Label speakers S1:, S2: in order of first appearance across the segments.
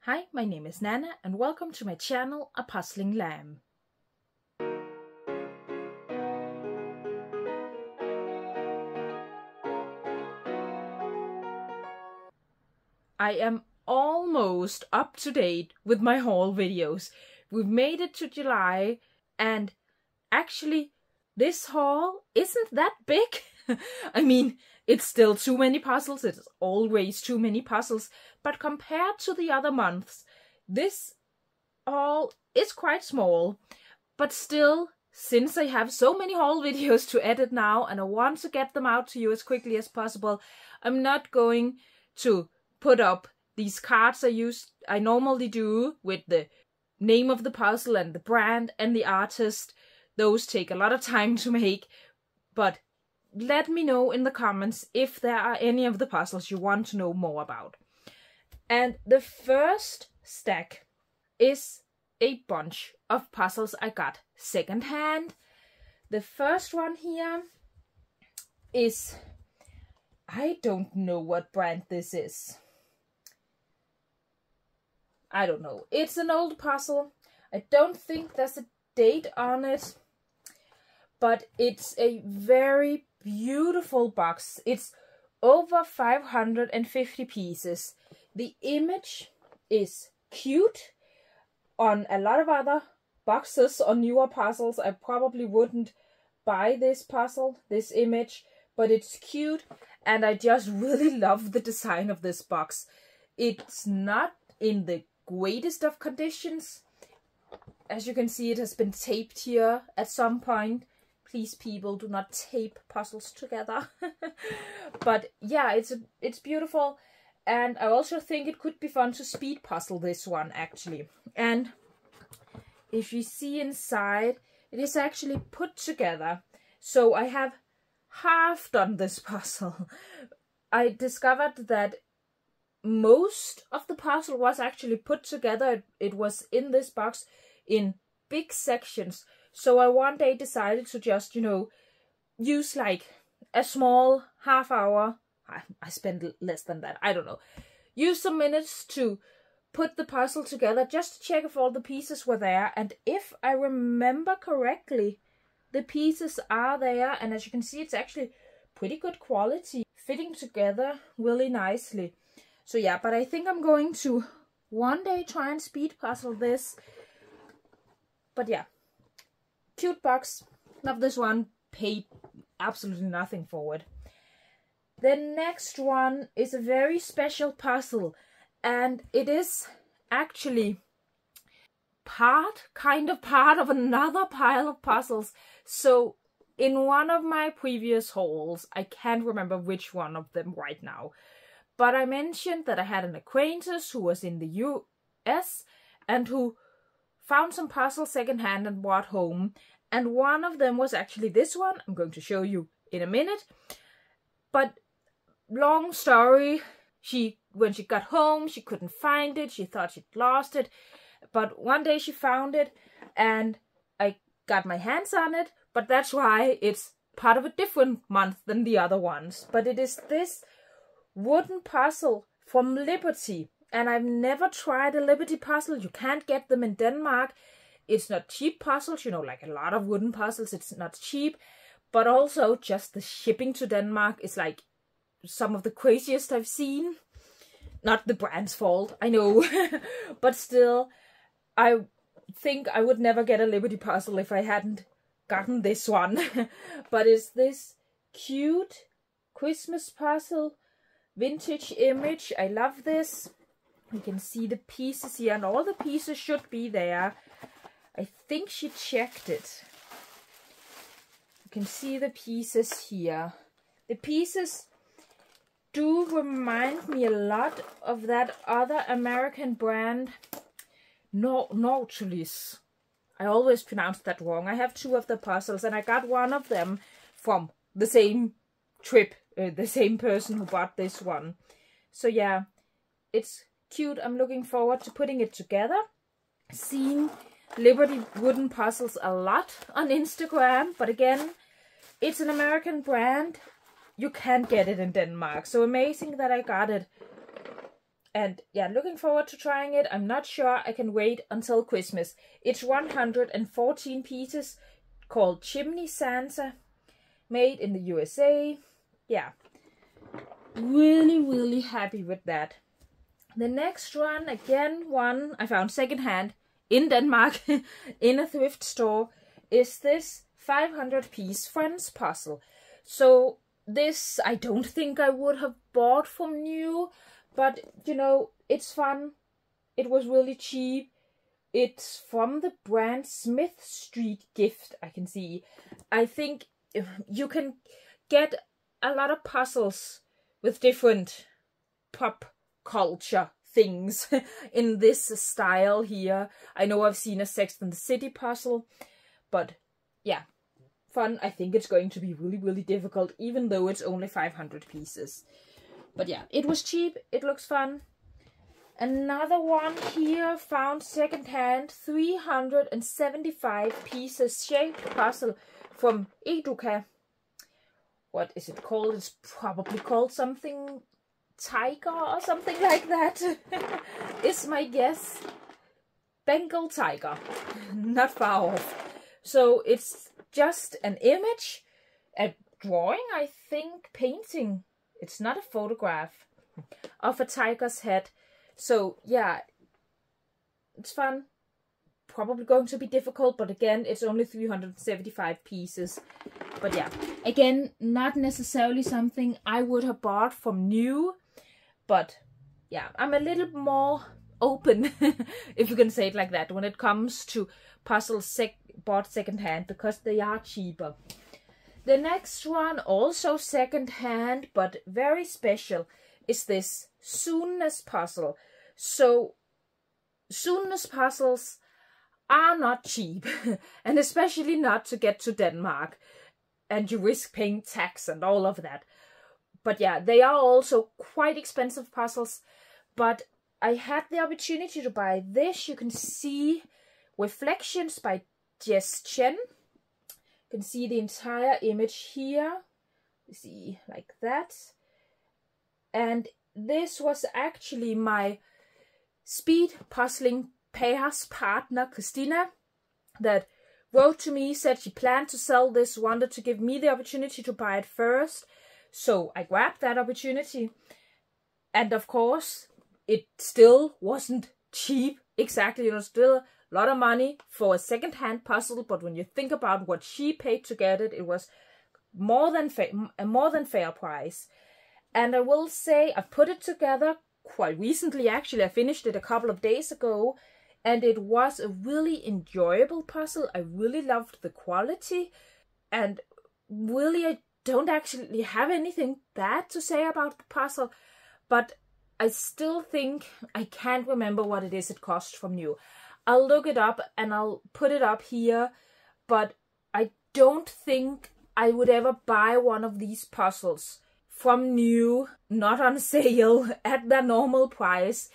S1: Hi, my name is Nana and welcome to my channel, A Puzzling Lamb. I am almost up to date with my haul videos. We've made it to July and actually this haul isn't that big. I mean, it's still too many puzzles, it's always too many puzzles, but compared to the other months, this haul is quite small. But still, since I have so many haul videos to edit now and I want to get them out to you as quickly as possible, I'm not going to put up these cards I normally do with the name of the puzzle and the brand and the artist. Those take a lot of time to make, but let me know in the comments if there are any of the puzzles you want to know more about. And the first stack is a bunch of puzzles I got secondhand. The first one here is, I don't know what brand this is. I don't know. It's an old puzzle. I don't think there's a date on it, but it's a very beautiful box. It's over 550 pieces. The image is cute. On a lot of other boxes or newer puzzles, I probably wouldn't buy this puzzle, this image, but it's cute and I just really love the design of this box. It's not in the greatest of conditions. As you can see, it has been taped here at some point. Please, people, do not tape puzzles together. But yeah, it's beautiful. And I also think it could be fun to speed puzzle this one, actually. And if you see inside, it is actually put together. So I have half done this puzzle. I discovered that most of the puzzle was actually put together. It was in this box in big sections. So I one day decided to just, use like a small half hour. I spent less than that, I don't know. Use some minutes to put the puzzle together just to check if all the pieces were there. And if I remember correctly, the pieces are there. And as you can see, it's actually pretty good quality, fitting together really nicely. So yeah, but I think I'm going to one day try and speed puzzle this. But yeah, cute box. Love this one. Paid absolutely nothing for it. The next one is a very special puzzle. And it is actually part of another pile of puzzles. So in one of my previous hauls, I can't remember which one of them right now, but I mentioned that I had an acquaintance who was in the US and who found some puzzles secondhand and brought home. And one of them was actually this one. I'm going to show you in a minute. But long story, when she got home, she couldn't find it. She thought she'd lost it. But one day she found it and I got my hands on it. But that's why it's part of a different month than the other ones. But it is this wooden puzzle from Liberty, and I've never tried a Liberty puzzle. You can't get them in Denmark. It's not cheap puzzles, like a lot of wooden puzzles, it's not cheap, but also just the shipping to Denmark is like some of the craziest I've seen. Not the brand's fault, I know, but still, I think I would never get a Liberty puzzle if I hadn't gotten this one. But it's this cute Christmas puzzle, vintage image. I love this. You can see the pieces here and all the pieces should be there. I think she checked it. You can see the pieces here. The pieces do remind me a lot of that other American brand, Nautilus. I always pronounce that wrong. I have two of the puzzles and I got one of them from the same trip. The same person who bought this one. So yeah, it's cute. I'm looking forward to putting it together. Seen Liberty wooden puzzles a lot on Instagram, but again, it's an American brand. You can't get it in Denmark. So amazing that I got it And yeah, looking forward to trying it. I'm not sure I can wait until Christmas. It's 114 pieces, called Chimney Santa, made in the USA. Yeah, really, really happy with that. The next one, again, one I found secondhand in Denmark in a thrift store, is this 500-piece Friends puzzle. So this I don't think I would have bought from new, but you know, it's fun. It was really cheap. It's from the brand Smith Street Gift, I can see. I think you can get a lot of puzzles with different pop culture things in this style here. I know I've seen a Sex and the City puzzle, but yeah, fun. I think it's going to be really, really difficult, even though it's only 500 pieces. But yeah, it was cheap. It looks fun. Another one here, found secondhand, 375 pieces shaped puzzle from Educa. What is it called? It's probably called something tiger or something like that. Is my guess. Bengal tiger. Not far off. So it's just an image, a drawing, I think, painting. It's not a photograph of a tiger's head. So yeah, it's fun. Probably going to be difficult, but again, it's only 375 pieces. But yeah, again, not necessarily something I would have bought from new. But yeah, I'm a little more open, if you can say it like that, when it comes to puzzles bought secondhand, because they are cheaper. The next one, also secondhand, but very special, is this Soonness puzzle. So Soonness puzzles are not cheap, and especially not to get to Denmark, and you risk paying tax and all of that. But yeah, they are also quite expensive puzzles, but I had the opportunity to buy this. You can see Reflections by Jess Chen. You can see the entire image here. You see, like that. And this was actually my speed puzzling pairs partner, Christina, that wrote to me, said she planned to sell this, wanted to give me the opportunity to buy it first. So I grabbed that opportunity. And of course, it still wasn't cheap. Exactly, it was still a lot of money for a second-hand puzzle. But when you think about what she paid to get it, it was more than fair price. And I will say, I put it together quite recently. Actually, I finished it a couple of days ago. And it was a really enjoyable puzzle. I really loved the quality. And really, I don't actually have anything bad to say about the puzzle. But I still think I can't remember what it is it cost from new. I'll look it up and I'll put it up here. But I don't think I would ever buy one of these puzzles from new, not on sale, at their normal price.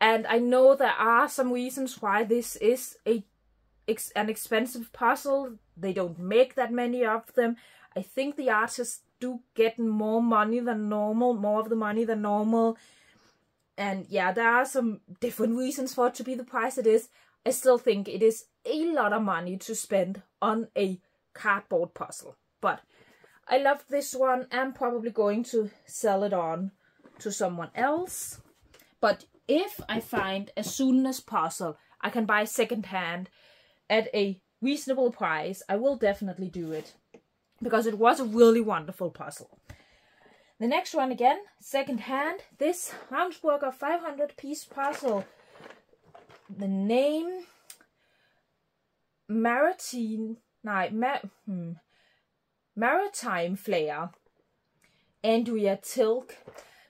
S1: And I know there are some reasons why this is an expensive puzzle. They don't make that many of them. I think the artists do get more money than normal, more of the money than normal. And yeah, there are some different reasons for it to be the price it is. I still think it is a lot of money to spend on a cardboard puzzle. But I loved this one. I'm probably going to sell it on to someone else. But if I find a Soonness puzzle I can buy secondhand at a reasonable price, I will definitely do it. Because it was a really wonderful puzzle. The next one again, secondhand. This Ramsburger 500-piece puzzle. The name Maritime Flare. Andrea Tilk.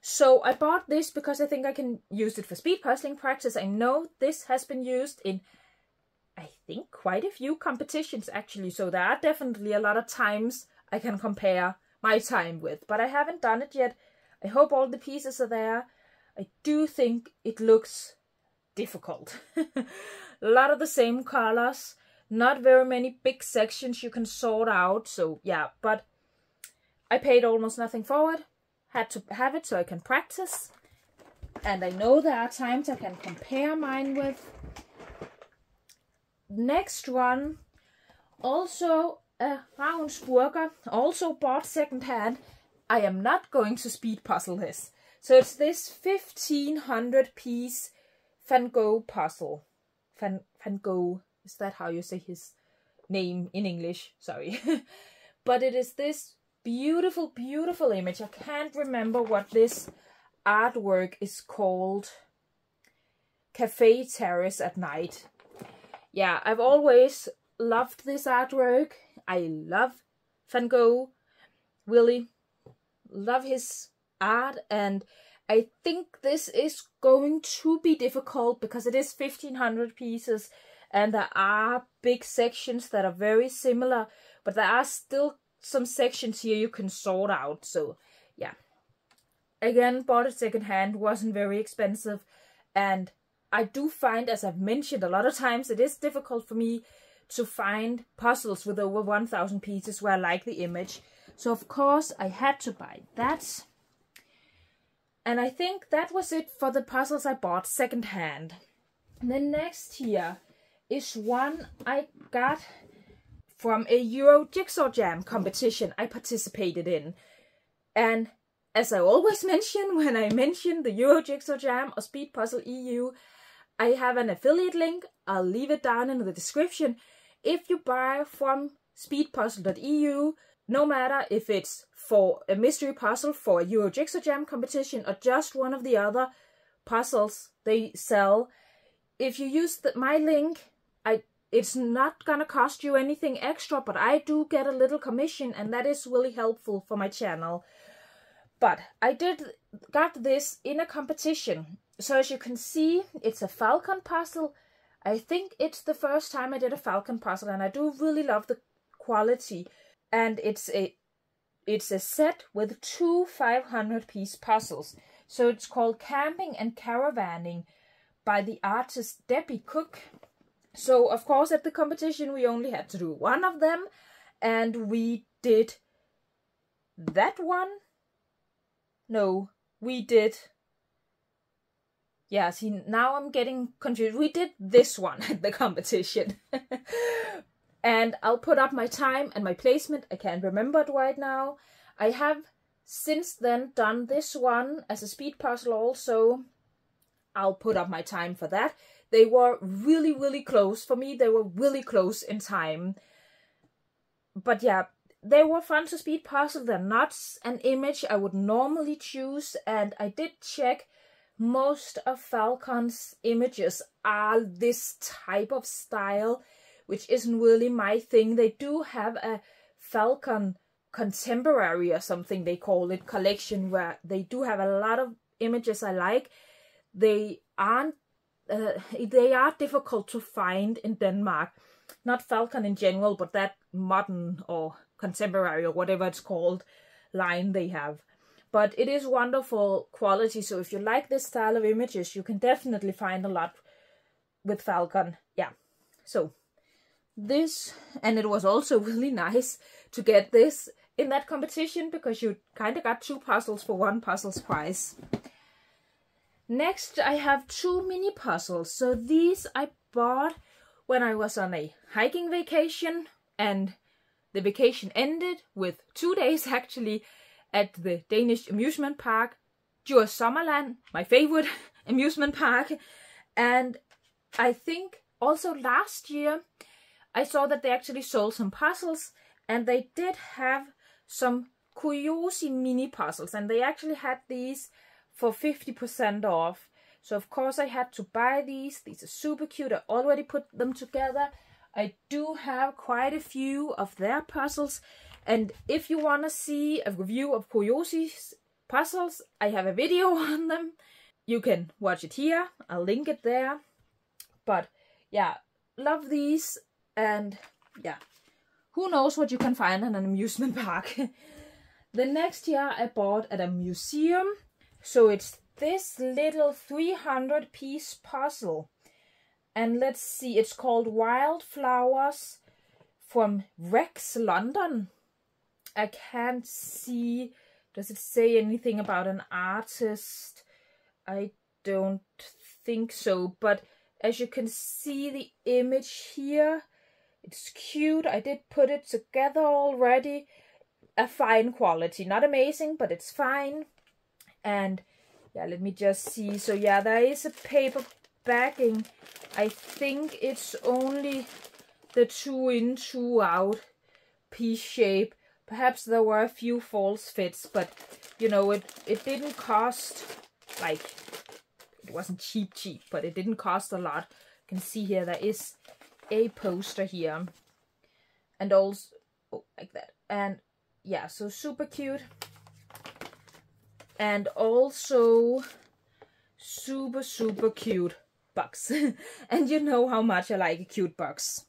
S1: So I bought this because I think I can use it for speed puzzling practice. I know this has been used in, I think, quite a few competitions actually. So there are definitely a lot of times I can compare my time with. But I haven't done it yet. I hope all the pieces are there. I do think it looks difficult. A lot of the same colors. Not very many big sections you can sort out. So yeah, but I paid almost nothing for it. Had to have it so I can practice. And I know there are times I can compare mine with. Next one, also a Ravensburger, also bought secondhand. I am not going to speed puzzle this. So it's this 1500 piece Van Gogh puzzle. Van Gogh, is that how you say his name in English? Sorry. But it is this beautiful, beautiful image. I can't remember what this artwork is called. Cafe Terrace at Night. Yeah, I've always loved this artwork. I love Van Gogh. Really love his art, and I think this is going to be difficult because it is 1500 pieces and there are big sections that are very similar, but there are still some sections here you can sort out. So yeah, again, bought it secondhand, wasn't very expensive, and I do find, as I've mentioned a lot of times, it is difficult for me to find puzzles with over 1000 pieces where I like the image. So of course I had to buy that. And I think that was it for the puzzles I bought secondhand. The next here is one I got from a Euro Jigsaw Jam competition I participated in. And as I always mention when I mention the Euro Jigsaw Jam or speedpuzzle.eu, I have an affiliate link. I'll leave it down in the description. If you buy from speedpuzzle.eu, no matter if it's for a mystery puzzle for a Euro Jigsaw Jam competition or just one of the other puzzles they sell, if you use my link, it's not gonna cost you anything extra, but I do get a little commission, and that is really helpful for my channel. But I got this in a competition. So as you can see, it's a falcon puzzle. I think it's the first time I did a falcon puzzle, and I do really love the quality. And it's a set with 2 500-piece puzzles. So it's called Camping and Caravanning by the artist Debbie Cook. So of course at the competition we only had to do one of them, and we did that one. No, we did. Yeah, see, now I'm getting confused. We did this one at the competition. And I'll put up my time and my placement. I can't remember it right now. I have since then done this one as a speed puzzle also. I'll put up my time for that. They were really, really close. For me, they were really close in time. But yeah, they were fun to speed puzzle. They're not an image I would normally choose. And I did check. Most of Falcon's images are this type of style, which isn't really my thing. They do have a Falcon contemporary or something they call it collection, where they do have a lot of images I like. They are difficult to find in Denmark. Not Falcon in general, but that modern or contemporary or whatever it's called line they have. But it is wonderful quality, so if you like this style of images, you can definitely find a lot with Falcon. Yeah, so this, and it was also really nice to get this in that competition, because you kind of got 2 puzzles for 1 puzzle's price. Next, I have 2 mini puzzles. So these I bought when I was on a hiking vacation, and the vacation ended with 2 days actually at the Danish amusement park, Djurs Sommerland, my favorite amusement park. And I think also last year I saw that they actually sold some puzzles, and they did have some Curiosity mini puzzles, and they actually had these for 50% off. So of course I had to buy these. These are super cute. I already put them together. I do have quite a few of their puzzles. And if you want to see a review of Curiosity's puzzles, I have a video on them. You can watch it here. I'll link it there. But yeah, love these. And yeah, who knows what you can find in an amusement park. The next year I bought at a museum. So it's this little 300-piece puzzle. And let's see, it's called Wildflowers from Rex, London. I can't see, does it say anything about an artist? I don't think so, but as you can see the image here, it's cute. I did put it together already. A fine quality, not amazing, but it's fine. And yeah, let me just see. So yeah, there is a paper backing. I think it's only the 2 in, 2 out piece shape. Perhaps there were a few false fits, but you know, it didn't cost, like, it wasn't cheap, but it didn't cost a lot. You can see here there is a poster here, and also like that. And yeah, so super cute. And also super cute box. And you know how much I like a cute box.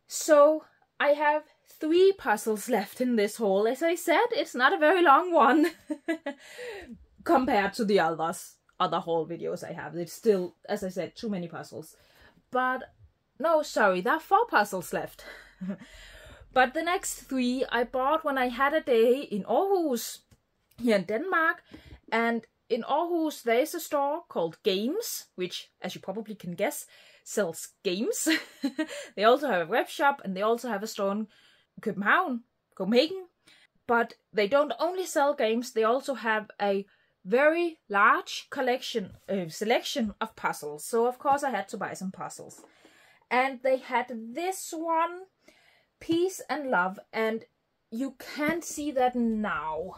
S1: So I have 3 puzzles left in this haul. As I said, it's not a very long one compared to the other haul videos I have. It's still, as I said, too many puzzles. But no, sorry, there are 4 puzzles left. But the next 3 I bought when I had a day in Aarhus, here in Denmark. And in Aarhus there is a store called Games, which, as you probably can guess, sells games. They also have a web shop, and they also have a store in Copenhagen. But they don't only sell games, they also have a very large selection of puzzles. So of course I had to buy some puzzles. And they had this one, Peace and Love, and you can't see that now.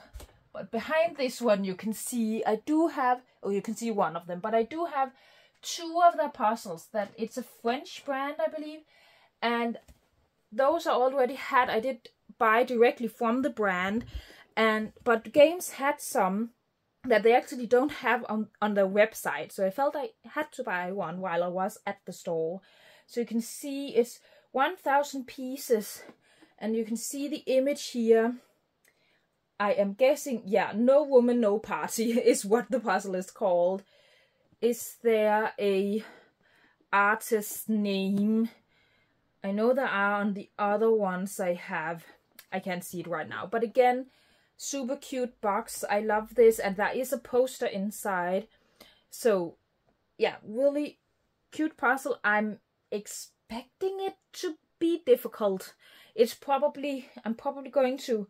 S1: But behind this one you can see, you can see one of them, but I do have 2 of the puzzles. That it's a French brand, I believe, and those I already had. I did buy directly from the brand, but Games had some that they actually don't have on their website, so I felt I had to buy one while I was at the store. So you can see it's 1,000 pieces, and you can see the image here. I am guessing, yeah, No Woman, No Party is what the puzzle is called. Is there a artist name? I know there are on the other ones I have. I can't see it right now. But again, super cute box. I love this. And there is a poster inside. So, yeah, really cute puzzle. I'm expecting it to be difficult. I'm probably going to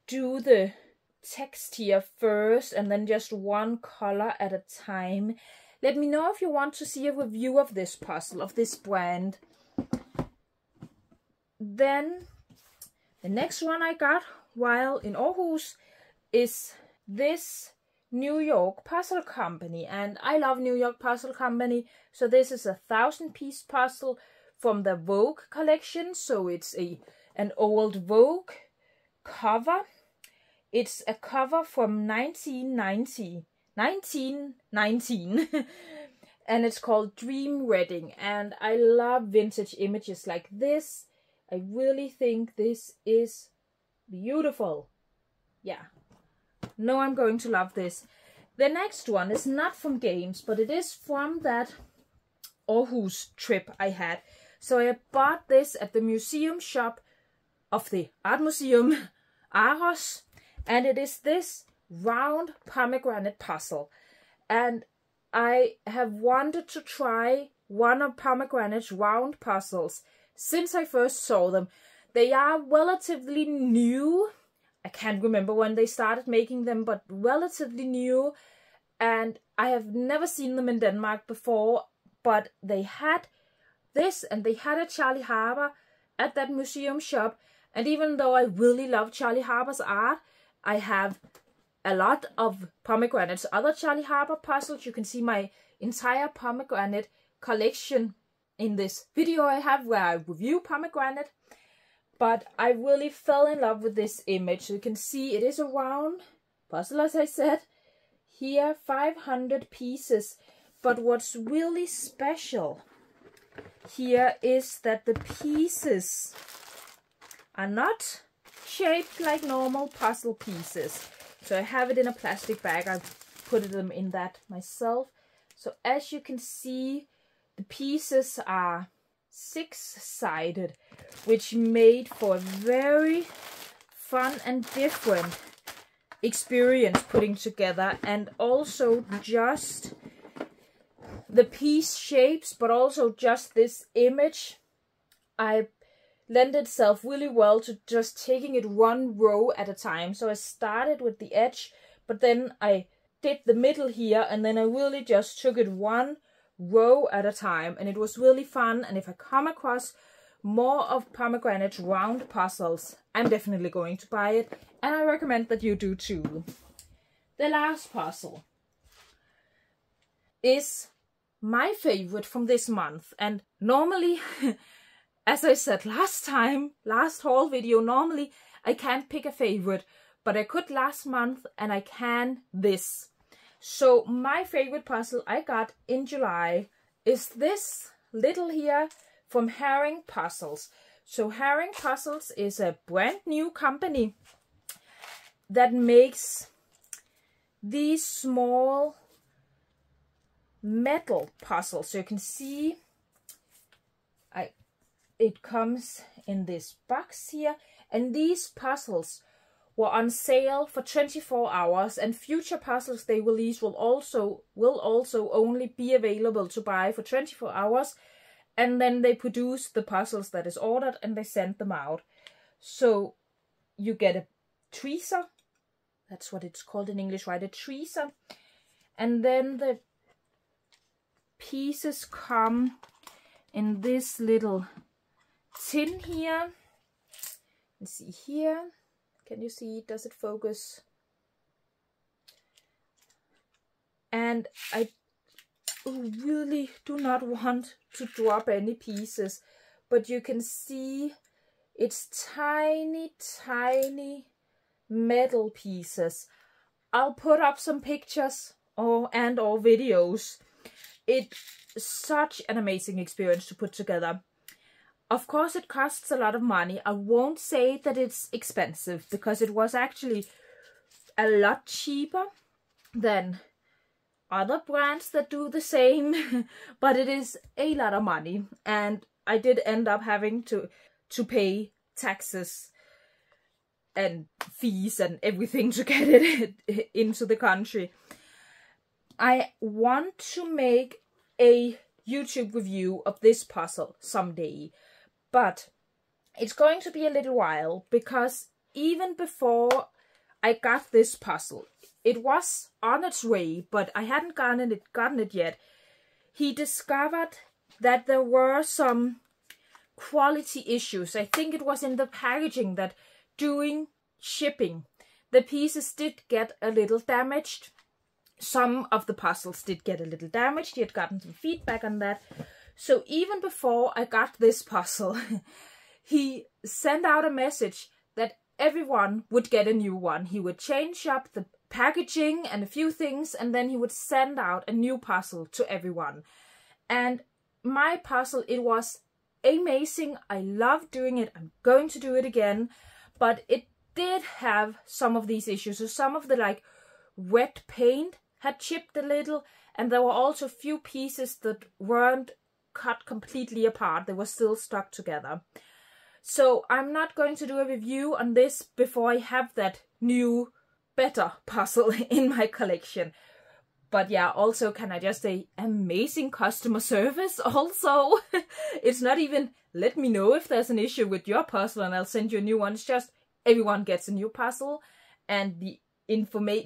S1: do the text here first and then just one color at a time. Let me know if you want to see a review of this puzzle, of this brand. Then the next one I got while in Aarhus is this New York puzzle company, and I love New York puzzle company. So this is a 1,000-piece puzzle from the Vogue collection. So it's an old Vogue cover. It's a cover from 1919, and it's called Dream Wedding. And I love vintage images like this. I really think this is beautiful. Yeah, no, I'm going to love this. The next one is not from Games, but it is from that Aarhus trip I had. So I bought this at the museum shop of the art museum Aarhus. And it is this round pomegranate puzzle. And I have wanted to try one of Pomegranate's round puzzles since I first saw them. They are relatively new. I can't remember when they started making them, but relatively new. And I have never seen them in Denmark before. But they had this, and they had a Charlie Harper at that museum shop. And even though I really love Charlie Harper's art, I have a lot of Pomegranate's other Charlie Harper puzzles. You can see my entire pomegranate collection in this video I have where I review pomegranate. But I really fell in love with this image. So you can see it is a round puzzle, as I said. Here, 500 pieces. But what's really special here is that the pieces are not shaped like normal puzzle pieces. So I have it in a plastic bag. I put them in that myself. So as you can see, the pieces are 6-sided, which made for a very fun and different experience putting together, and also just the piece shapes, but also just this image. I lend itself really well to just taking it one row at a time. So I started with the edge, but then I did the middle here, and then I really just took it one row at a time, and it was really fun. And if I come across more of Pomegranate round puzzles, I'm definitely going to buy it, and I recommend that you do too. The last puzzle is my favorite from this month, and normally as I said last haul video, normally I can't pick a favorite, but I could last month and I can this. So my favorite puzzle I got in July is this little here from Herring Puzzles. So Herring Puzzles is a brand new company that makes these small metal puzzles. So you can see it comes in this box here, and these puzzles were on sale for 24 hours, and future puzzles they release will also only be available to buy for 24 hours, and then they produce the puzzles that is ordered and they send them out. So you get a tweezer, that's what it's called in English, right? A tweezer, and then the pieces come in this little tin here. Let's see here. Can you see? Does it focus? And I really do not want to drop any pieces, but you can see it's tiny, tiny metal pieces. I'll put up some pictures or videos. It's such an amazing experience to put together. Of course, it costs a lot of money. I won't say that it's expensive, because it was actually a lot cheaper than other brands that do the same, but it is a lot of money, and I did end up having to pay taxes and fees and everything to get it into the country. I want to make a YouTube review of this puzzle someday, but it's going to be a little while, because even before I got this puzzle, it was on its way, but I hadn't gotten it yet. He discovered that there were some quality issues. I think it was in the packaging, that during shipping the pieces did get a little damaged. Some of the puzzles did get a little damaged. He had gotten some feedback on that. So even before I got this puzzle, he sent out a message that everyone would get a new one. He would change up the packaging and a few things, and then he would send out a new puzzle to everyone. And my puzzle, it was amazing. I love doing it. I'm going to do it again. But it did have some of these issues. So some of the wet paint had chipped a little, and there were also a few pieces that weren't cut completely apart. They were still stuck together. So I'm not going to do a review on this before I have that new, better puzzle in my collection. But yeah, also, can I just say, amazing customer service also. It's not even, let me know if there's an issue with your puzzle and I'll send you a new one. It's just, everyone gets a new puzzle, and the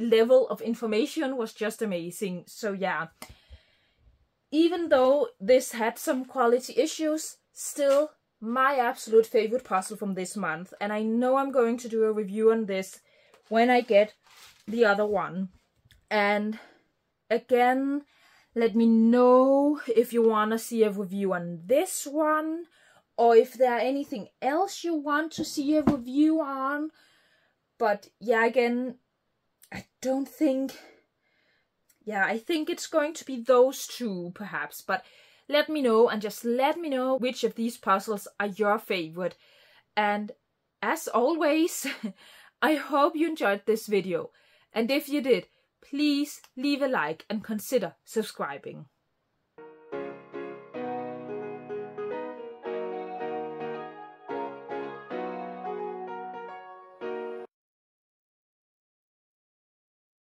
S1: level of information was just amazing. So yeah, even though this had some quality issues, still my absolute favorite puzzle from this month. And I know I'm going to do a review on this when I get the other one. And again, let me know if you want to see a review on this one, or if there are anything else you want to see a review on. But yeah, again, I think it's going to be those two perhaps. But let me know, and just let me know which of these puzzles are your favorite. And as always, I hope you enjoyed this video. And if you did, please leave a like and consider subscribing.